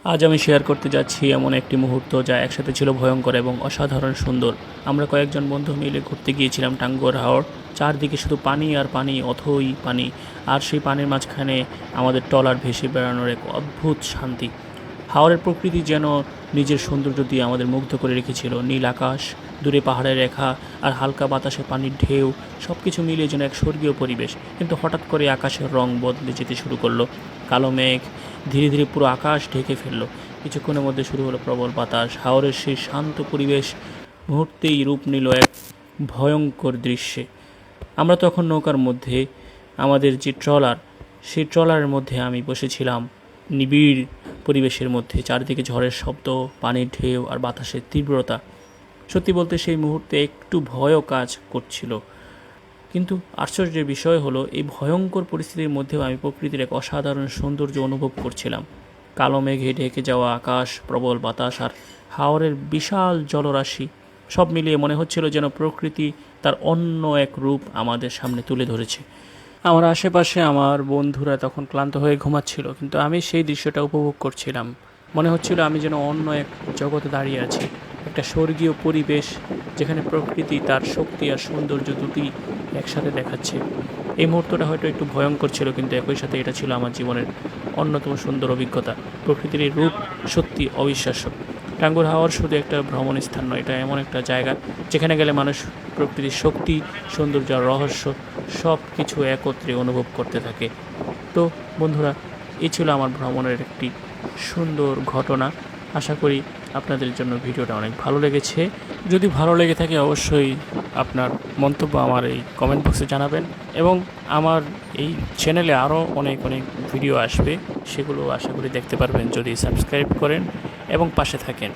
আজ আমি শেয়ার করতে যাচ্ছি এমন একটি মুহূর্ত যা একসাথে ছিল ভয়ঙ্কর এবং অসাধারণ সুন্দর। আমরা কয়েকজন বন্ধু মিলে ঘুরতে গিয়েছিলাম টাঙ্গুয়ার হাওর। চারদিকে শুধু পানি আর পানি, অথই পানি। আর সেই পানির মাঝখানে আমাদের ট্রলার ভেসে বেড়ানোর এক অদ্ভুত শান্তি। হাওরের প্রকৃতি যেন নিজের সৌন্দর্য দিয়ে আমাদের মুগ্ধ করে রেখেছিল। নীল আকাশ, দূরে পাহাড়ের রেখা আর হালকা বাতাসে পানির ঢেউ, সব কিছু মিলিয়ে যেন এক স্বর্গীয় পরিবেশ। কিন্তু হঠাৎ করে আকাশের রং বদলে যেতে শুরু করলো। কালো মেঘ ধীরে ধীরে পুরো আকাশ ঢেকে ফেললো। কিছুক্ষণের মধ্যে শুরু হলো প্রবল বাতাস। হাওরের সেই শান্ত পরিবেশ মুহূর্তেই রূপ নিল এক ভয়ঙ্কর দৃশ্যে। আমরা তখন নৌকার মধ্যে, আমাদের যে ট্রলার, সেই ট্রলারের মধ্যে আমি বসেছিলাম নিবিড় পরিবেশের মধ্যে। চারিদিকে ঝড়ের শব্দ, পানির ঢেউ আর বাতাসের তীব্রতা। সত্যি বলতে সেই মুহূর্তে একটু ভয়ও কাজ করছিল। কিন্তু আশ্চর্যের বিষয় হলো, এই ভয়ঙ্কর পরিস্থিতির মধ্যেও আমি প্রকৃতির এক অসাধারণ সৌন্দর্য অনুভব করছিলাম। কালো মেঘে ঢেকে যাওয়া আকাশ, প্রবল বাতাস আর হাওরের বিশাল জলরাশি, সব মিলিয়ে মনে হচ্ছিল যেন প্রকৃতি তার অন্য এক রূপ আমাদের সামনে তুলে ধরেছে। আমার আশেপাশে আমার বন্ধুরা তখন ক্লান্ত হয়ে ঘুমাচ্ছিল, কিন্তু আমি সেই দৃশ্যটা উপভোগ করছিলাম। মনে হচ্ছিল আমি যেন অন্য এক জগতে দাঁড়িয়ে আছি, একটা স্বর্গীয় পরিবেশ যেখানে প্রকৃতি তার শক্তি আর সৌন্দর্য দুটি একসাথে দেখাচ্ছে। এই মুহূর্তটা হয়তো একটু ভয়ঙ্কর ছিল, কিন্তু একই সাথে এটা ছিল আমার জীবনের অন্যতম সুন্দর অভিজ্ঞতা। প্রকৃতির এই রূপ সত্যি অবিশ্বাস্য। টাঙ্গুয়ার হাওর শুধু একটা ভ্রমণ স্থান নয়, এটা এমন একটা জায়গা যেখানে গেলে মানুষ প্রকৃতির শক্তি, সৌন্দর্য আর রহস্য সব কিছু একত্রে অনুভব করতে থাকে। তো বন্ধুরা, এই ছিল আমার ভ্রমণের একটি সুন্দর ঘটনা। আশা করি আপনাদের জন্য ভিডিওটা অনেক ভালো লেগেছে। যদি ভালো লেগে থাকে অবশ্যই আপনার মন্তব্য আমার এই কমেন্ট বক্সে জানাবেন, এবং আমার এই চ্যানেলে আরও অনেক অনেক ভিডিও আসবে, সেগুলো আশা করি দেখতে পারবেন যদি সাবস্ক্রাইব করেন এবং পাশে থাকেন।